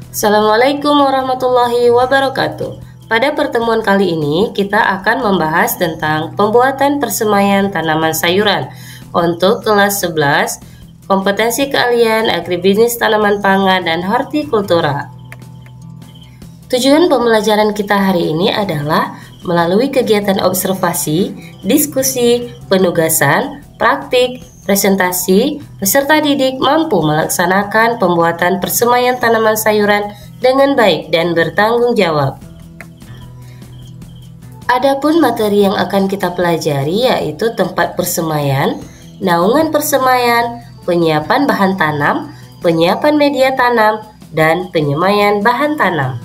Assalamualaikum warahmatullahi wabarakatuh. Pada pertemuan kali ini kita akan membahas tentang pembuatan persemaian tanaman sayuran untuk kelas 11, kompetensi keahlian agribisnis tanaman pangan dan hortikultura. Tujuan pembelajaran kita hari ini adalah melalui kegiatan observasi, diskusi, penugasan, praktik, presentasi, peserta didik mampu melaksanakan pembuatan persemaian tanaman sayuran dengan baik dan bertanggung jawab. Adapun materi yang akan kita pelajari yaitu tempat persemaian, naungan persemaian, penyiapan bahan tanam, penyiapan media tanam, dan penyemaian bahan tanam.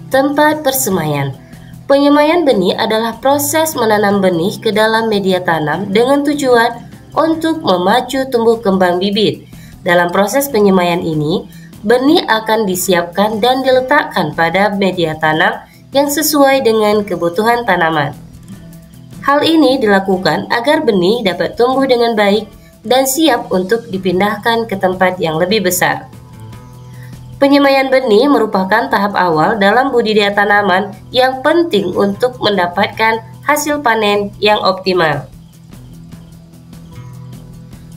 Tempat persemaian. Penyemaian benih adalah proses menanam benih ke dalam media tanam dengan tujuan untuk memacu tumbuh kembang bibit. Dalam proses penyemaian ini, benih akan disiapkan dan diletakkan pada media tanam yang sesuai dengan kebutuhan tanaman. Hal ini dilakukan agar benih dapat tumbuh dengan baik dan siap untuk dipindahkan ke tempat yang lebih besar. Penyemaian benih merupakan tahap awal dalam budidaya tanaman yang penting untuk mendapatkan hasil panen yang optimal.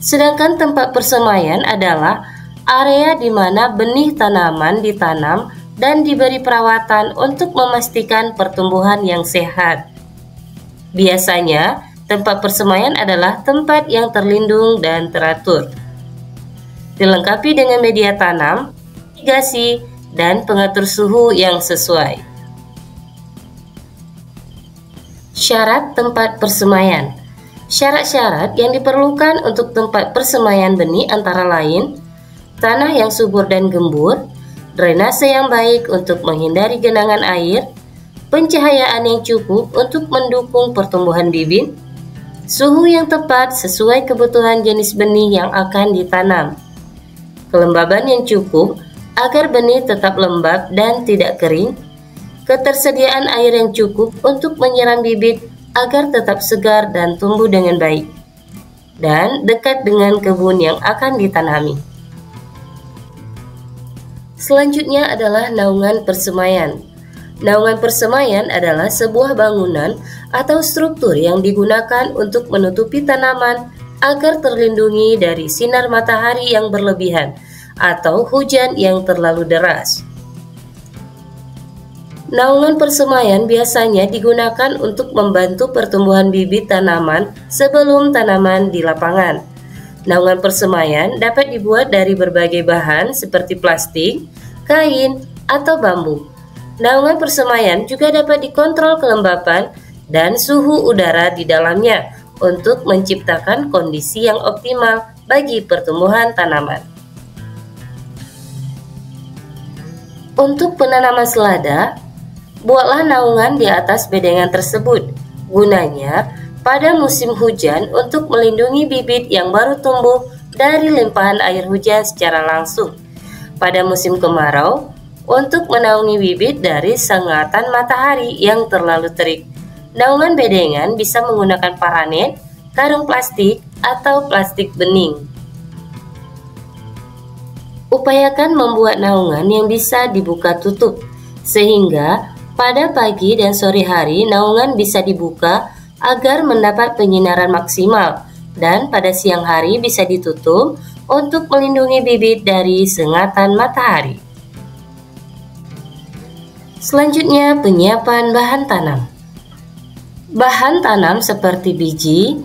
Sedangkan tempat persemaian adalah area di mana benih tanaman ditanam dan diberi perawatan untuk memastikan pertumbuhan yang sehat. Biasanya, tempat persemaian adalah tempat yang terlindung dan teratur, dilengkapi dengan media tanam, irigasi, dan pengatur suhu yang sesuai. Syarat tempat persemaian. Syarat-syarat yang diperlukan untuk tempat persemaian benih antara lain tanah yang subur dan gembur, drainase yang baik untuk menghindari genangan air, pencahayaan yang cukup untuk mendukung pertumbuhan bibit, suhu yang tepat sesuai kebutuhan jenis benih yang akan ditanam, kelembaban yang cukup agar benih tetap lembab dan tidak kering, ketersediaan air yang cukup untuk menyiram bibit agar tetap segar dan tumbuh dengan baik, dan dekat dengan kebun yang akan ditanami. Selanjutnya adalah naungan persemaian. Naungan persemaian adalah sebuah bangunan atau struktur yang digunakan untuk menutupi tanaman agar terlindungi dari sinar matahari yang berlebihan atau hujan yang terlalu deras. Naungan persemaian biasanya digunakan untuk membantu pertumbuhan bibit tanaman sebelum tanaman di lapangan. Naungan persemaian dapat dibuat dari berbagai bahan seperti plastik, kain, atau bambu. Naungan persemaian juga dapat dikontrol kelembapan dan suhu udara di dalamnya untuk menciptakan kondisi yang optimal bagi pertumbuhan tanaman. Untuk penanaman selada, buatlah naungan di atas bedengan tersebut. Gunanya pada musim hujan untuk melindungi bibit yang baru tumbuh dari limpahan air hujan secara langsung. Pada musim kemarau, untuk menaungi bibit dari sengatan matahari yang terlalu terik. Naungan bedengan bisa menggunakan paranet, karung plastik, atau plastik bening. Upayakan membuat naungan yang bisa dibuka tutup, sehingga pada pagi dan sore hari naungan bisa dibuka agar mendapat penyinaran maksimal, dan pada siang hari bisa ditutup untuk melindungi bibit dari sengatan matahari. Selanjutnya, penyiapan bahan tanam. Bahan tanam seperti biji,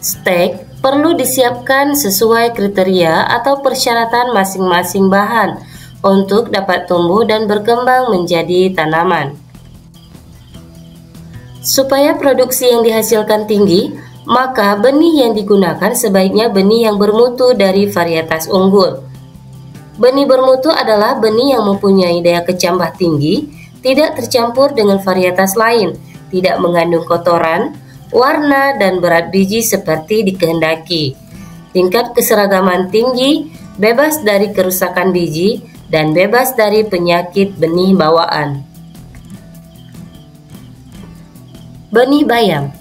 stek, perlu disiapkan sesuai kriteria atau persyaratan masing-masing bahan untuk dapat tumbuh dan berkembang menjadi tanaman. Supaya produksi yang dihasilkan tinggi, maka benih yang digunakan sebaiknya benih yang bermutu dari varietas unggul. Benih bermutu adalah benih yang mempunyai daya kecambah tinggi, tidak tercampur dengan varietas lain, tidak mengandung kotoran, warna dan berat biji seperti dikehendaki, tingkat keseragaman tinggi, bebas dari kerusakan biji, dan bebas dari penyakit benih bawaan. Benih bayam.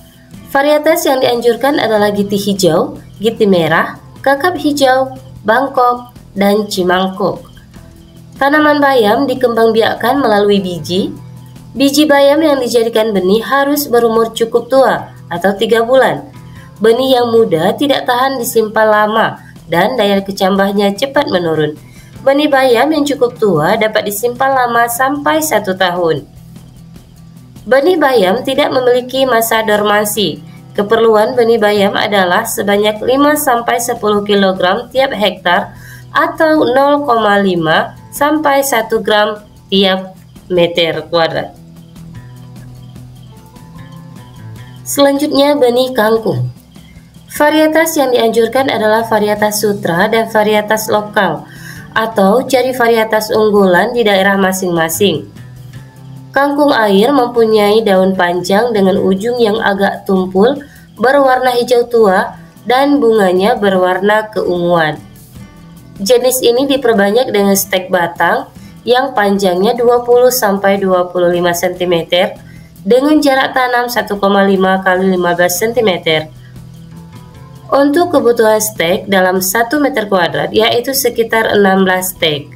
Varietas yang dianjurkan adalah giti hijau, giti merah, kakap hijau, Bangkok, dan cimangkuk. Tanaman bayam dikembangbiakkan melalui biji. Biji bayam yang dijadikan benih harus berumur cukup tua atau 3 bulan. Benih yang muda tidak tahan disimpan lama dan daya kecambahnya cepat menurun. Benih bayam yang cukup tua dapat disimpan lama sampai 1 tahun. Benih bayam tidak memiliki masa dormansi. Keperluan benih bayam adalah sebanyak 5-10 kg tiap hektar atau 0,5 sampai 1 gram tiap meter kuadrat. Selanjutnya benih kangkung. Varietas yang dianjurkan adalah varietas sutra dan varietas lokal, atau cari varietas unggulan di daerah masing-masing. Kangkung air mempunyai daun panjang dengan ujung yang agak tumpul, berwarna hijau tua, dan bunganya berwarna keunguan. Jenis ini diperbanyak dengan stek batang yang panjangnya 20-25 cm dengan jarak tanam 1,5 x 15 cm. Untuk kebutuhan stek dalam 1 meter kuadrat yaitu sekitar 16 stek.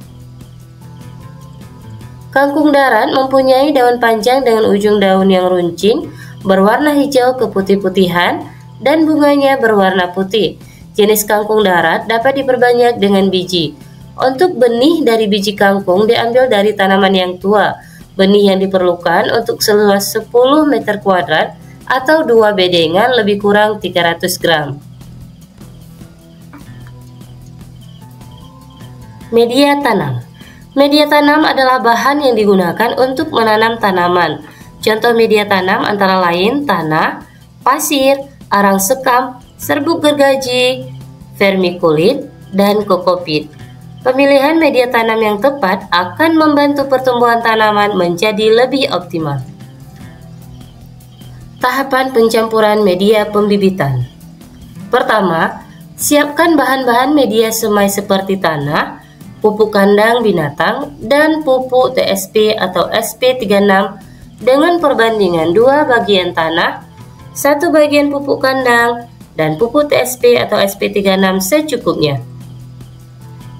Kangkung darat mempunyai daun panjang dengan ujung daun yang runcing, berwarna hijau keputih-putihan, dan bunganya berwarna putih. Jenis kangkung darat dapat diperbanyak dengan biji. Untuk benih dari biji kangkung diambil dari tanaman yang tua. Benih yang diperlukan untuk seluas 10 meter kuadrat atau 2 bedengan lebih kurang 300 gram. Media tanam. Media tanam adalah bahan yang digunakan untuk menanam tanaman. Contoh media tanam antara lain tanah, pasir, arang sekam, serbuk gergaji, vermikulit, dan kokopit. Pemilihan media tanam yang tepat akan membantu pertumbuhan tanaman menjadi lebih optimal. Tahapan pencampuran media pembibitan. Pertama, siapkan bahan-bahan media semai seperti tanah, pupuk kandang binatang, dan pupuk TSP atau SP36 dengan perbandingan 2 bagian tanah, 1 bagian pupuk kandang, dan pupuk TSP atau SP36 secukupnya.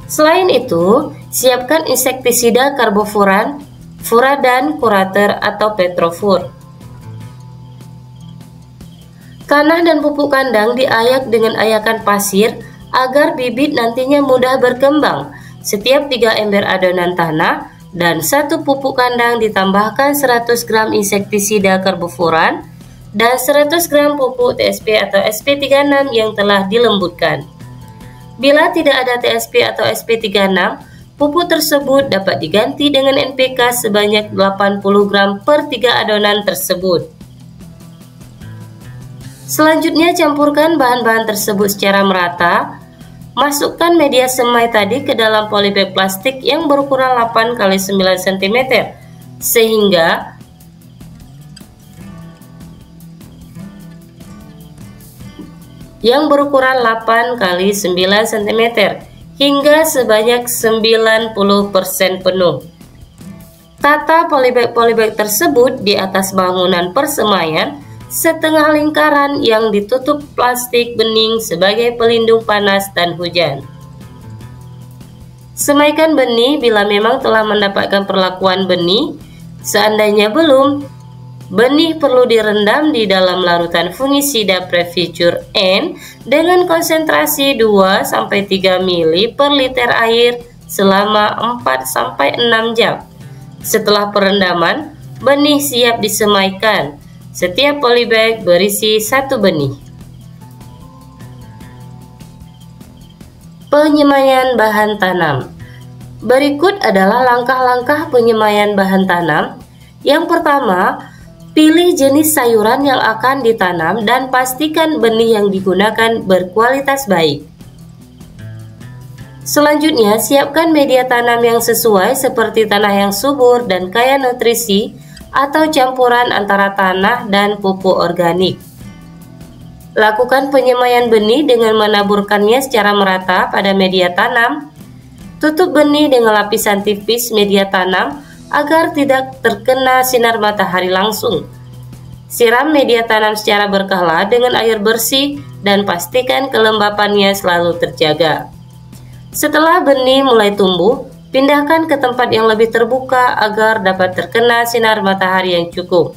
Selain itu, siapkan insektisida karbofuran, furadan, kurater, atau petrofur. Tanah dan pupuk kandang diayak dengan ayakan pasir agar bibit nantinya mudah berkembang. Setiap 3 ember adonan tanah dan 1 pupuk kandang ditambahkan 100 gram insektisida karbofuran dan 100 gram pupuk TSP atau SP36 yang telah dilembutkan. Bila tidak ada TSP atau SP36, pupuk tersebut dapat diganti dengan NPK sebanyak 80 gram per 3 adonan tersebut. Selanjutnya campurkan bahan-bahan tersebut secara merata. Masukkan media semai tadi ke dalam polybag plastik yang berukuran 8 x 9 cm sehingga hingga sebanyak 90% penuh. Tata polybag tersebut di atas bangunan persemaian setengah lingkaran yang ditutup plastik bening sebagai pelindung panas dan hujan. Semaikan benih bila memang telah mendapatkan perlakuan benih. Seandainya belum, benih perlu direndam di dalam larutan fungisida Previture N dengan konsentrasi 2-3 ml per liter air selama 4-6 jam. Setelah perendaman, benih siap disemaikan. Setiap polybag berisi 1 benih. Penyemaian bahan tanam. Berikut adalah langkah-langkah penyemaian bahan tanam. Yang pertama, pilih jenis sayuran yang akan ditanam dan pastikan benih yang digunakan berkualitas baik. Selanjutnya, siapkan media tanam yang sesuai seperti tanah yang subur dan kaya nutrisi atau campuran antara tanah dan pupuk organik. Lakukan penyemaian benih dengan menaburkannya secara merata pada media tanam. Tutup benih dengan lapisan tipis media tanam agar tidak terkena sinar matahari langsung. Siram media tanam secara berkala dengan air bersih dan pastikan kelembapannya selalu terjaga. Setelah benih mulai tumbuh, pindahkan ke tempat yang lebih terbuka agar dapat terkena sinar matahari yang cukup.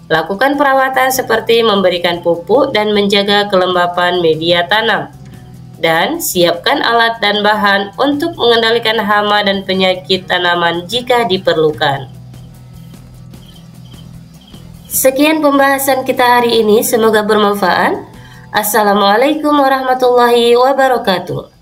Lakukan perawatan seperti memberikan pupuk dan menjaga kelembapan media tanam. Dan siapkan alat dan bahan untuk mengendalikan hama dan penyakit tanaman jika diperlukan. Sekian pembahasan kita hari ini, semoga bermanfaat. Assalamualaikum warahmatullahi wabarakatuh.